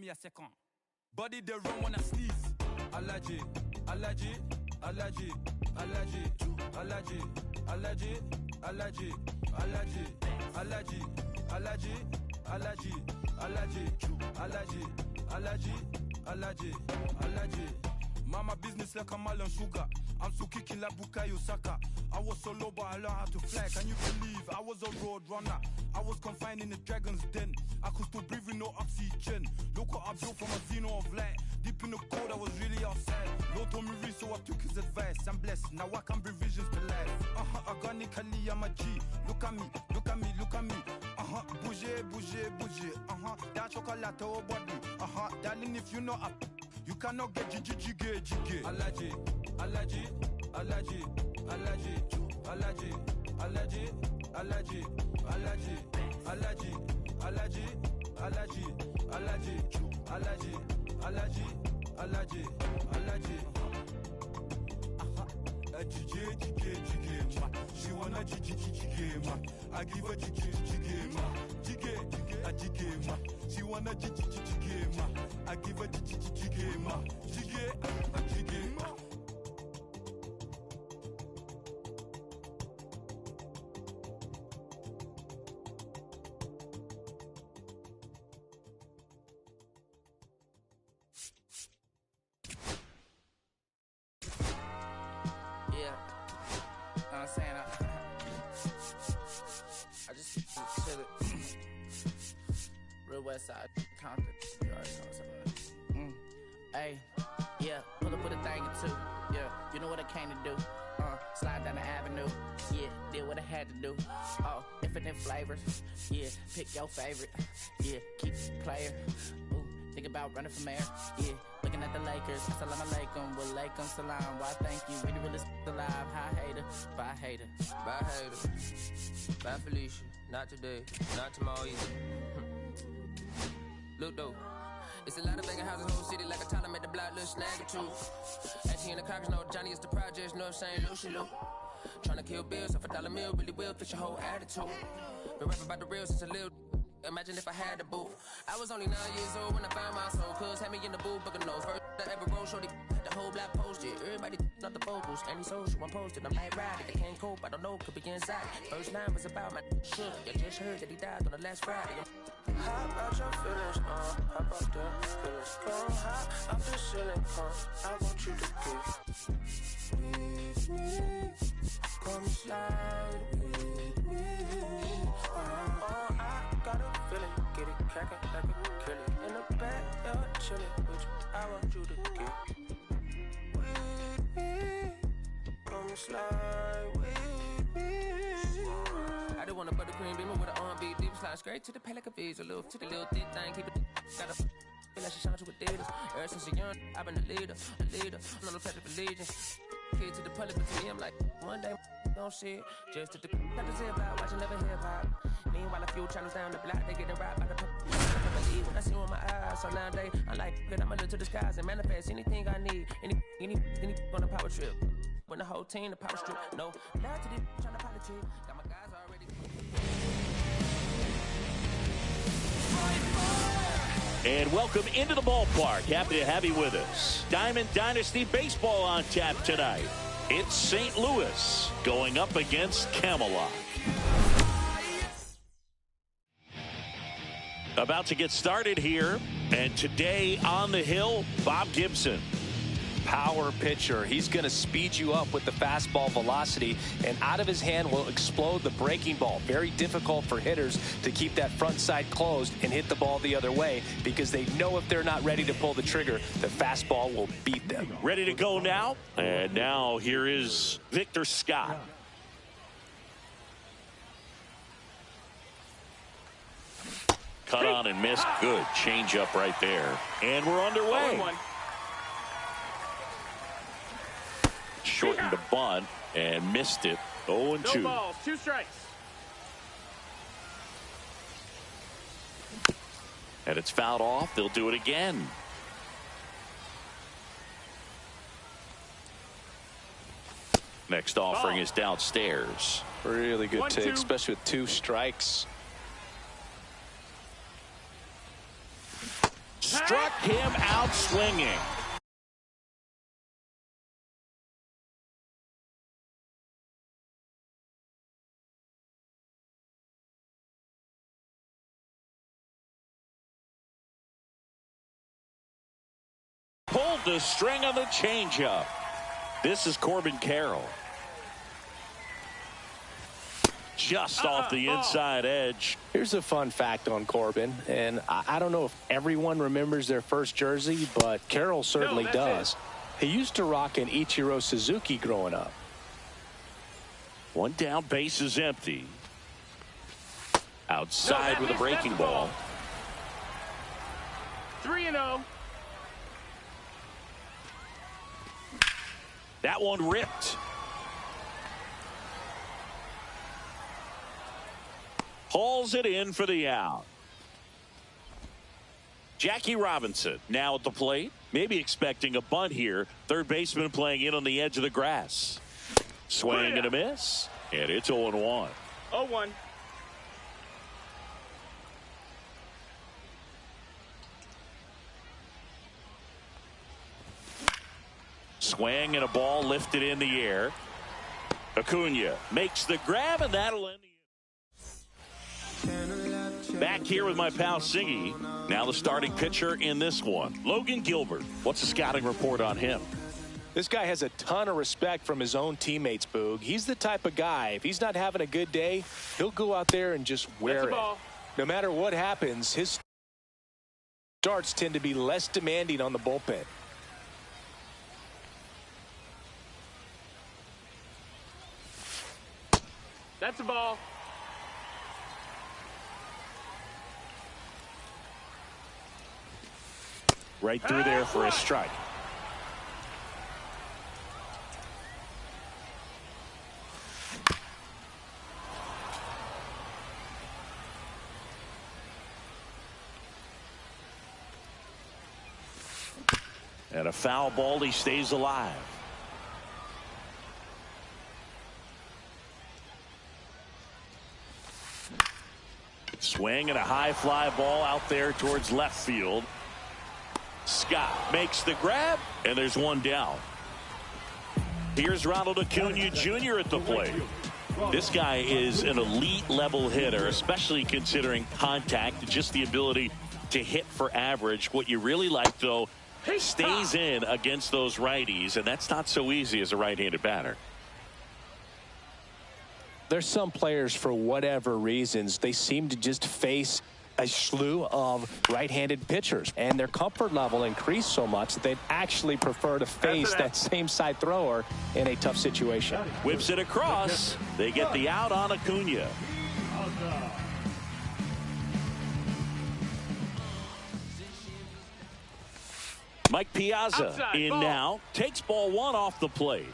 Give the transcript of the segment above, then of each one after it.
Give me a second. Body they run when I sneeze. Allergy, allergy, allergy, allergy, allergy, allergy, allergy, allergy, allergy, allergy, allergy, allergy, allergy, allergy, allergy, allergy. Mama business like a melon sugar. I'm so kicking like Bukayo Saka. I was so low, but I learned how to fly. Can you believe I was a road runner? I was confined in the dragon's den. I could still breathe with no oxygen. Look what I built from a xeno of light. Deep in the cold, I was really outside. Lord told me read, so I took his advice. I'm blessed, now I can bring visions to life. Organically, I'm a G. Look at me, look at me, look at me. Bouger, bouger, bouger. That chocolate, oh body. Darling, if you know up. You cannot get jiggy. Allergy, allergy, allergy, allergy, allergy, allergy, allergy, allergy, allergy, allergy, allergy, allergy, allergy, allergy, allergy, allergy. Jiggy, she wanna jiggy, I give her jiggy, she wanna jiggy, I give her jiggy, jiggy. I'm saying? I just chill it. Real West Side, Compton. You already know something. Hey, yeah, pull up with a thing or two. Yeah, you know what I came to do. Slide down the avenue. Yeah, did what I had to do. Oh, infinite flavors. Yeah, pick your favorite. Yeah, keep it player. Ooh, think about running from air. Yeah, looking at the Lakers. Assalamu alaikum, wa alaikum salam. Why thank you, really, really alive. Hi hater, bye hater. Bye hater, bye Felicia. Not today, not tomorrow either. Look though, it's a lot of vacant houses, whole city like a toddler made the block, little snag or two. Actually in the cockers, know Johnny is the projects, know St. Lucia. Tryna kill bills off $1 meal, really will fix your whole attitude. Been rapping about the real since a little. Imagine if I had the booth. I was only 9 years old when I found my soul. Cuz had me in the booth, booking no first I ever wrote, shorty the whole block posted. Everybody not the vocals, any social I'm posted. I'm like riding, they can't cope, I don't know, could be inside. First line was about my shook. You just heard that he died on the last Friday. How about your feelings, how about the feelings? Come high off the ceiling, I want you to get with me. Come slide with me. I got a feeling, get it crackin' like a kill it. In the backyard, chillin' with you, I want you to get with me. Come slide with me. I do want a buttercream beamer with an R&B deep slide straight to the Pelican V's, a little to the little thick thing, keep it got a feel like she shine to Adidas. Ever since a young, I've been a leader, I'm on the pledge of allegiance. Kid to the public, but to me, I'm like, one day, don't see it. Just to the got to say about watching never hip hop. Meanwhile, a few channels down the block, they getting robbed by the believe when I see you in my eyes. So nowadays, I'm like, good, I'ma look to the skies and manifest anything I need. Any on a power trip. When the whole team, the power strip. No, now to the trying to politic. Got my guys already. And welcome into the ballpark. Happy to have you with us. Diamond Dynasty Baseball on tap tonight. It's St. Louis going up against Camelot. About to get started here. And today on the hill, Bob Gibson. Power pitcher. He's going to speed you up with the fastball velocity, and out of his hand will explode the breaking ball. Very difficult for hitters to keep that front side closed and hit the ball the other way, because they know if they're not ready to pull the trigger, the fastball will beat them. Ready to go now? And now here is Victor Scott. Cut on and missed. Good changeup right there. And we're underway. Shortened the bunt and missed it. 0-2. No balls, 2 strikes. And it's fouled off. They'll do it again. Next offering is downstairs. Really good 1-2. take, especially with 2 strikes. Strike struck him out swinging. Pulled the string on the changeup. This is Corbin Carroll. Just off the inside edge. Here's a fun fact on Corbin, and I don't know if everyone remembers their first jersey, but Carroll certainly does. He used to rock an Ichiro Suzuki growing up. One down, base is empty. Outside with a breaking ball. 3-0. That one ripped. Hauls it in for the out. Jackie Robinson now at the plate. Maybe expecting a bunt here. Third baseman playing in on the edge of the grass. Swing and a miss. And it's 0-1. 0-1. Swing and a ball lifted in the air. Acuna makes the grab, and that'll end the inning. Back here with my pal Singy. Now the starting pitcher in this one, Logan Gilbert. What's the scouting report on him? This guy has a ton of respect from his own teammates, Boog. He's the type of guy, if he's not having a good day, he'll go out there and just wear it. No matter what happens, his starts tend to be less demanding on the bullpen. That's a ball. Right through there for a strike. And a foul ball, he stays alive. Swing and a high fly ball out there towards left field. Scott makes the grab, and there's one down. Here's Ronald Acuna Jr. at the plate. This guy is an elite level hitter, especially considering contact, just the ability to hit for average. What you really like, though, stays in against those righties, and that's not so easy as a right-handed batter. There's some players, for whatever reasons, they seem to just face a slew of right-handed pitchers, and their comfort level increased so much that they'd actually prefer to face that same side thrower in a tough situation. Whips it across. They get the out on Acuna. Mike Piazza in now. Takes ball one off the plate.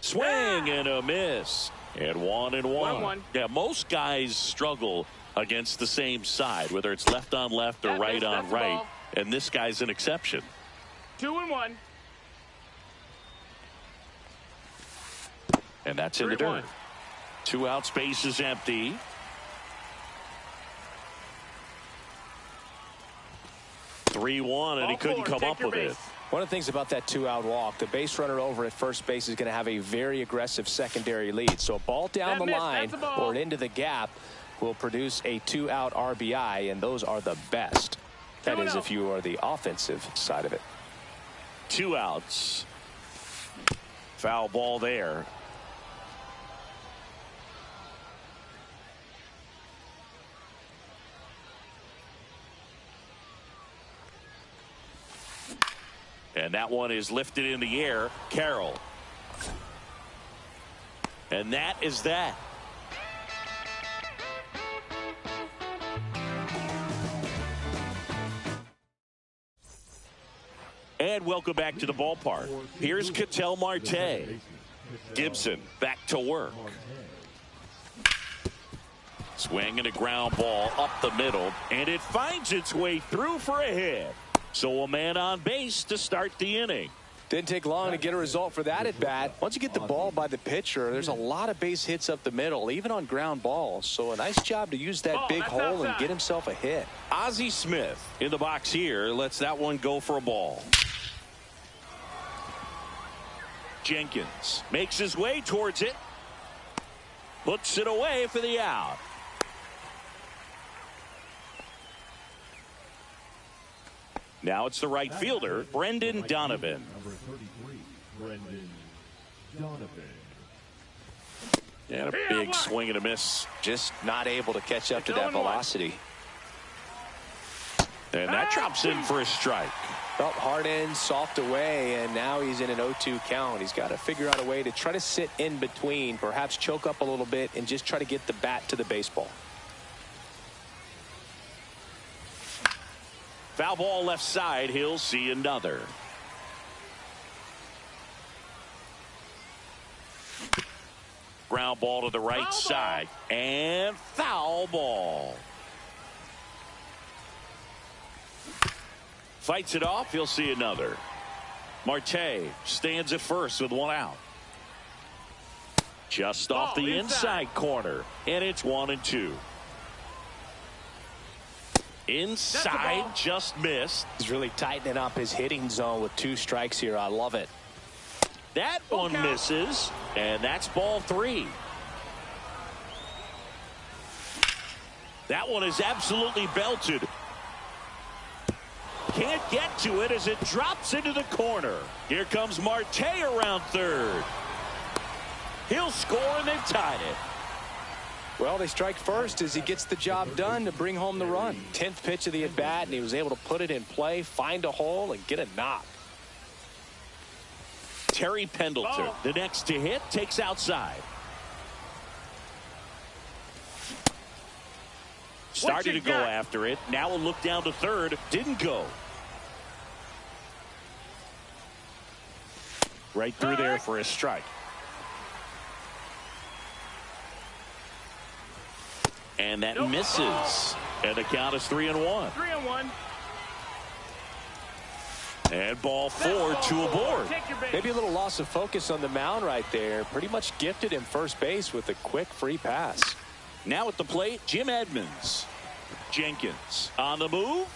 Swing and a miss. And 1-1. Yeah, most guys struggle against the same side, whether it's left on left or right on right. And this guy's an exception. 2-1. And that's in the dirt. 2 outs, base is empty. (3-1), and he couldn't come up with it. One of the things about that 2-out walk, the base runner over at first base is going to have a very aggressive secondary lead. So a ball down the line or into the gap will produce a 2-out RBI, and those are the best. That is if you are the offensive side of it. 2 outs. Foul ball there. And that one is lifted in the air. Carroll. And that is that. And welcome back to the ballpark. Here's Ketel Marte. Gibson back to work. Swing and a ground ball up the middle, and it finds its way through for a hit. So a man on base to start the inning. Didn't take long to get a result for that at bat. Once you get the ball by the pitcher, there's a lot of base hits up the middle, even on ground balls. So a nice job to use that big hole and get himself a hit. Ozzie Smith in the box here lets that one go for a ball. Jenkins makes his way towards it. Puts it away for the out. Now it's the right fielder, Brendan Donovan. Number 33, Brendan Donovan. And a big swing and a miss. Just not able to catch up to that velocity. And that drops in for a strike. Felt hard in, soft away, and now he's in an 0-2 count. He's got to figure out a way to try to sit in between, perhaps choke up a little bit, and just try to get the bat to the baseball. Foul ball left side. He'll see another. Ground ball to the right side. And foul ball. Fights it off. He'll see another. Marte stands at first with one out. Just off the inside corner. And it's 1-2. Inside, just missed. He's really tightening up his hitting zone with 2 strikes here. I love it. That one misses, and that's ball 3. That one is absolutely belted. Can't get to it as it drops into the corner. Here comes Marte around third. He'll score, and they've tied it. Well, they strike first as he gets the job done to bring home the run. 10th pitch of the at-bat, and he was able to put it in play, find a hole, and get a knock. Terry Pendleton, the next to hit, takes outside. Started to go after it. Now a look down to third. Didn't go. Right through there for a strike. And that misses. And the count is 3-1. 3-1. And ball 4, 2 aboard. Maybe a little loss of focus on the mound right there. Pretty much gifted him first base with a quick free pass. Now at the plate, Jim Edmonds. Jenkins on the move.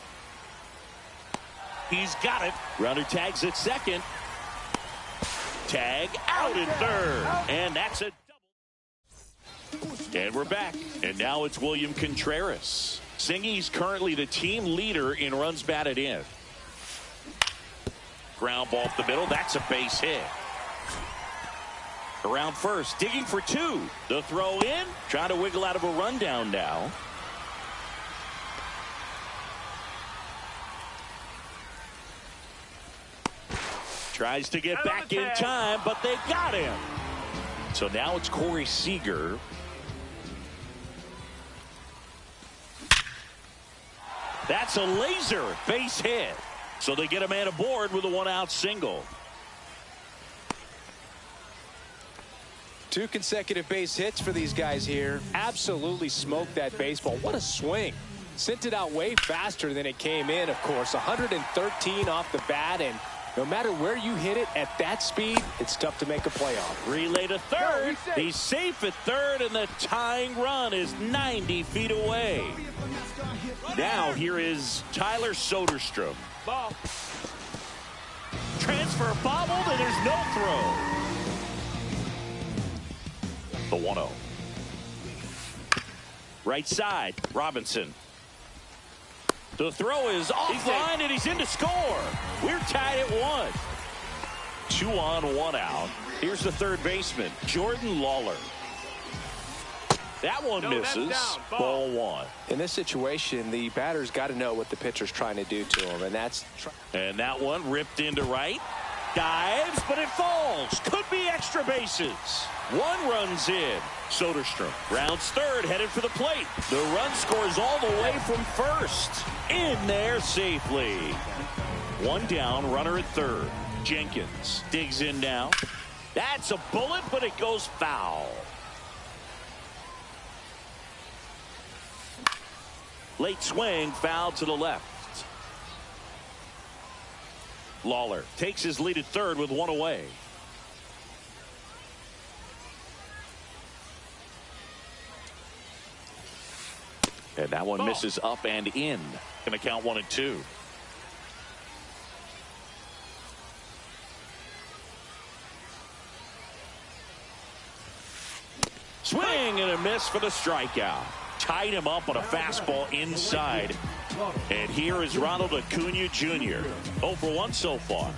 He's got it. Runner tags at second. Tag out in third. And that's a double. And we're back. And now it's William Contreras. Singy's currently the team leader in runs batted in. Ground ball up the middle. That's a base hit. Around first, digging for 2. The throw in. Trying to wiggle out of a rundown now. Tries to get back in time, but they got him. So now it's Corey Seager. That's a laser base hit. So they get a man aboard with a 1-out single. 2 consecutive base hits for these guys here. Absolutely smoked that baseball. What a swing. Sent it out way faster than it came in, of course. 113 off the bat, and no matter where you hit it at that speed, it's tough to make a play on. Relay to third. He's safe at third, and the tying run is 90 feet away. Now here is Tyler Soderstrom. Ball. Transfer bobbled, and there's no throw. The 1-0. Right side, Robinson. The throw is offline, and he's in to score. We're tied at 1. 2 on, 1 out. Here's the third baseman, Jordan Lawler. That one misses. Ball 1. In this situation, the batter's got to know what the pitcher's trying to do to him, and that's... And that one ripped into right. Dives, but it falls. Could be extra bases. 1 runs in. Soderstrom rounds third, headed for the plate. The run scores all the way from first. In there safely. 1 down, runner at third. Jenkins digs in now. That's a bullet, but it goes foul. Late swing, foul to the left. Lawler takes his lead at third with one away. And that one misses up and in. Going to count 1-2. Swing and a miss for the strikeout. Tied him up on a fastball inside. And here is Ronald Acuna Jr. 0 for 1 so far.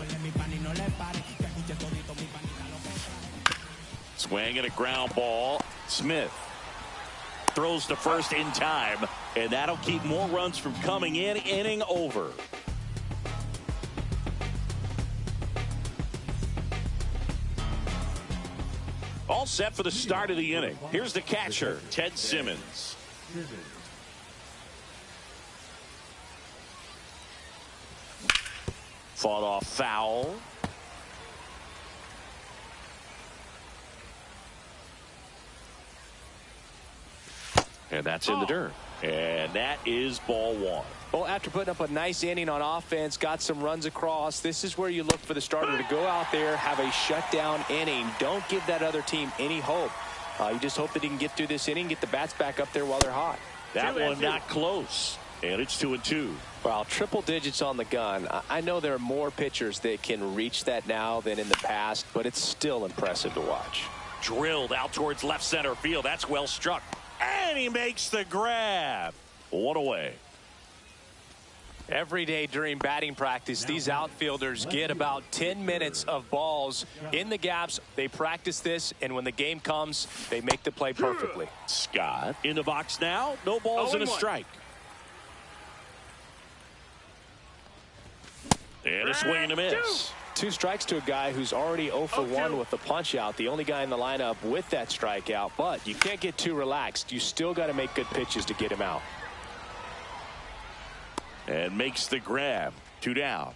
Swing and a ground ball. Smith throws to first in time, and that'll keep more runs from coming in. Inning over. All set for the start of the inning. Here's the catcher, Ted Simmons. Fought off foul. And that's in the dirt. And that is ball one. Well, after putting up a nice inning on offense, got some runs across, this is where you look for the starter to go out there, have a shutdown inning. Don't give that other team any hope. You just hope that he can get through this inning, get the bats back up there while they're hot. That one not close. And it's 2-2. Well, triple digits on the gun. I know there are more pitchers that can reach that now than in the past, but it's still impressive to watch. Drilled out towards left center field. That's well struck. And he makes the grab. One away. Every day during batting practice, these outfielders get about 10 minutes of balls in the gaps. They practice this, and when the game comes, they make the play perfectly. Scott in the box now. No balls and a strike. And a swing and a miss. 2 strikes to a guy who's already 0 for 1 with the punch out. The only guy in the lineup with that strikeout. But you can't get too relaxed. You still got to make good pitches to get him out. And makes the grab. 2 down.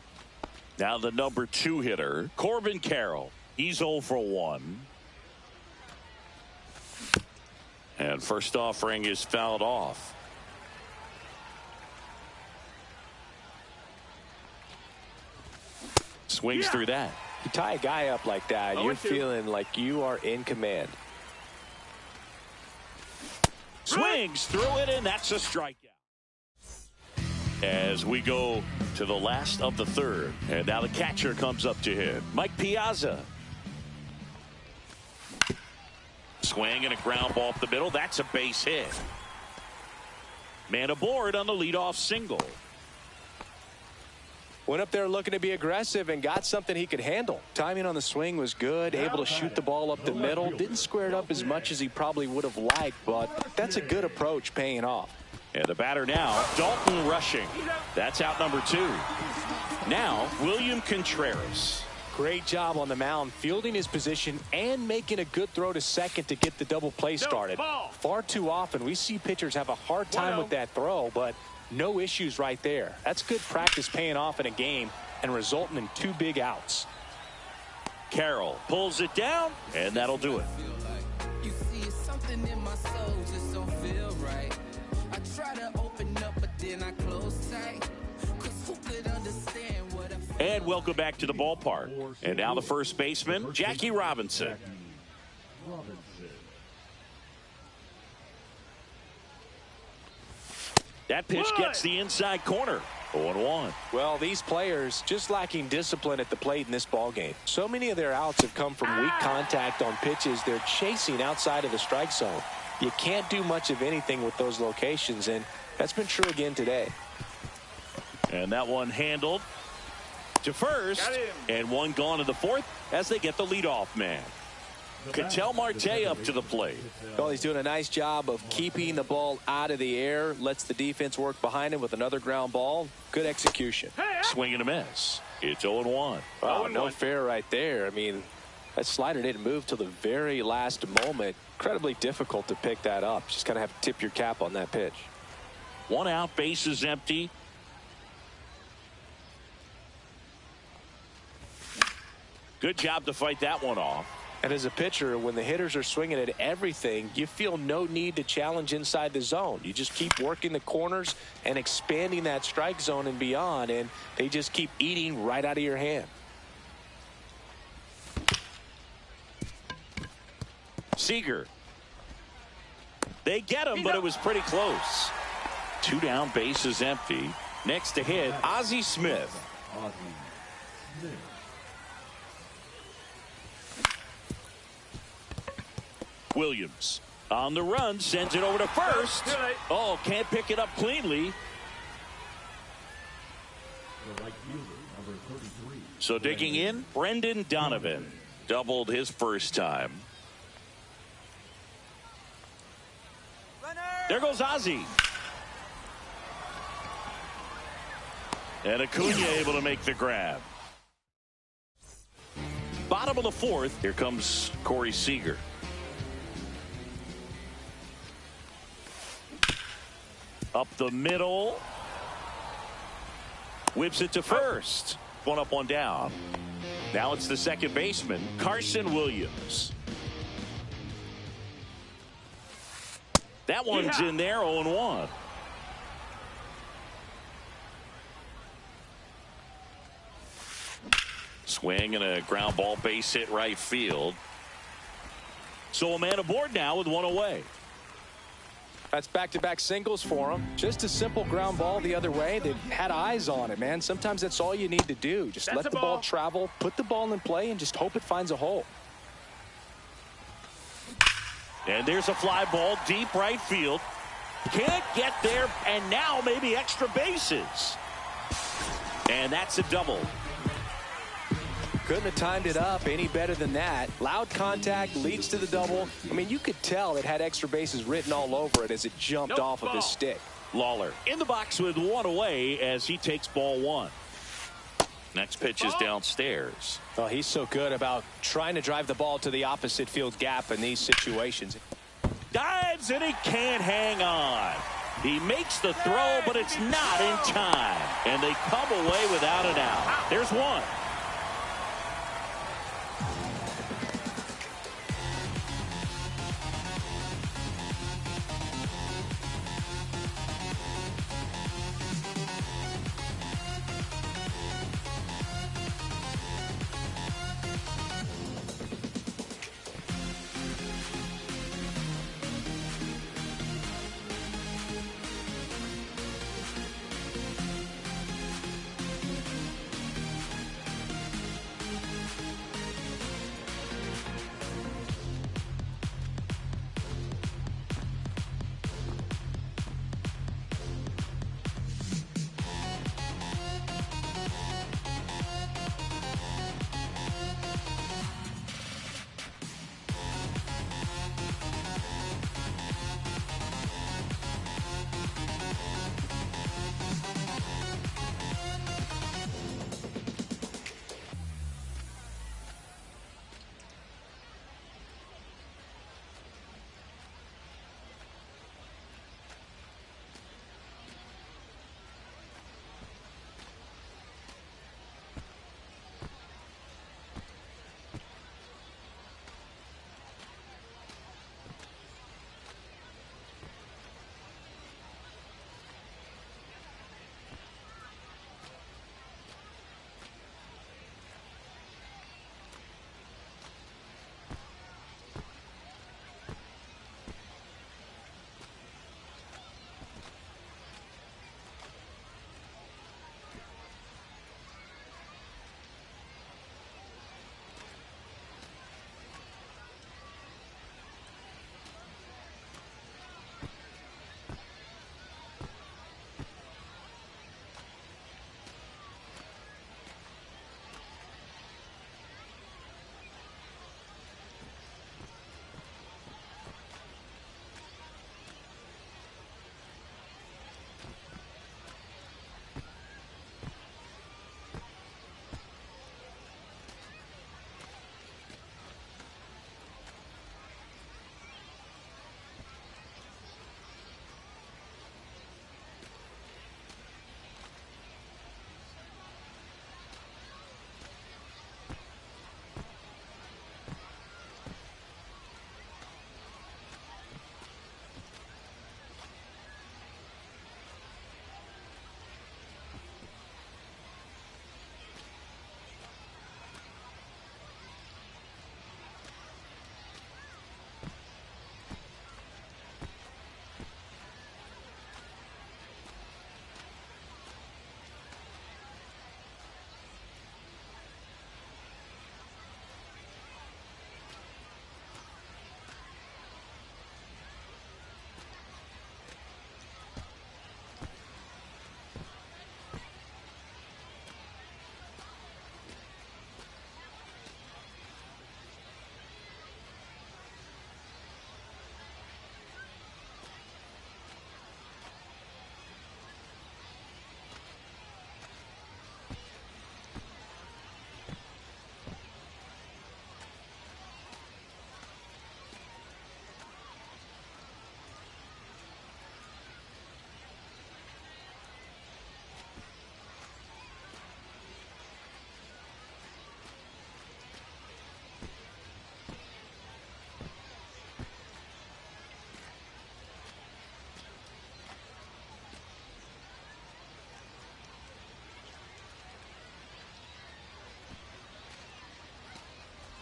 Now the number 2 hitter, Corbin Carroll. He's 0 for 1. And first offering is fouled off. Swings through that. You tie a guy up like that, you're feeling like you are in command. Swings through it, and that's a strikeout. As we go to the last of the third, and now the catcher comes up to hit. Mike Piazza. Swing and a ground ball up the middle. That's a base hit. Man aboard on the leadoff single. Went up there looking to be aggressive and got something he could handle. Timing on the swing was good, able to shoot the ball up the middle. Didn't square it up as much as he probably would have liked, but that's a good approach paying off. And the batter now, Dalton Rushing. That's out number 2. Now, William Contreras. Great job on the mound, fielding his position and making a good throw to second to get the double play started. Far too often we see pitchers have a hard time with that throw, but no issues right there. That's good practice paying off in a game and resulting in 2 big outs. Carroll pulls it down, and that'll do it. You see something in my soul just don't feel right. I try to open up, but then I close tight. 'Cause who could understand what I feel? And welcome back to the ballpark. And now the first baseman, Jackie Robinson. That pitch gets the inside corner. 0-1. Well, these players just lacking discipline at the plate in this ball game. So many of their outs have come from weak contact on pitches they're chasing outside of the strike zone. You can't do much of anything with those locations, and that's been true again today. And that one handled to first, and one gone in the fourth as they get the leadoff man. Ketel Marte up to the plate. Well, he's doing a nice job of keeping the ball out of the air, lets the defense work behind him with another ground ball. Good execution. Swing and a miss. It's 0-1. Wow, no fair right there. I mean, that slider didn't move till the very last moment. Incredibly difficult to pick that up. Just kind of have to tip your cap on that pitch. 1 out, base is empty. Good job to fight that one off. And as a pitcher, when the hitters are swinging at everything, you feel no need to challenge inside the zone. You just keep working the corners and expanding that strike zone and beyond, and they just keep eating right out of your hand. Seager. They get him, but it was pretty close. 2 down, bases empty. Next to hit, Ozzie Smith. Williams on the run, sends it over to first. Oh, can't pick it up cleanly. So digging in, Brendan Donovan doubled his first time. There goes Ozzie. And Acuna able to make the grab. Bottom of the 4th, here comes Corey Seager. Up the middle. Whips it to first. 1 up, 1 down. Now it's the second baseman, Carson Williams. That one's in there, 0-1. Swing and a ground ball, base hit right field. So a man aboard now with 1 away. That's back-to-back singles for him. Just a simple ground ball the other way. They've had eyes on it, man. Sometimes that's all you need to do. Just let the ball travel, put the ball in play, and just hope it finds a hole. And there's a fly ball deep right field. Can't get there, and now maybe extra bases. And that's a double. Couldn't have timed it up any better than that. Loud contact leads to the double. I mean, you could tell it had extra bases written all over it as it jumped off of his stick. Lawler in the box with 1 away as he takes ball 1. Next pitch is downstairs. Oh, he's so good about trying to drive the ball to the opposite field gap in these situations. Dives and he can't hang on. He makes the throw, but it's not in time. And they come away without an out. There's 1.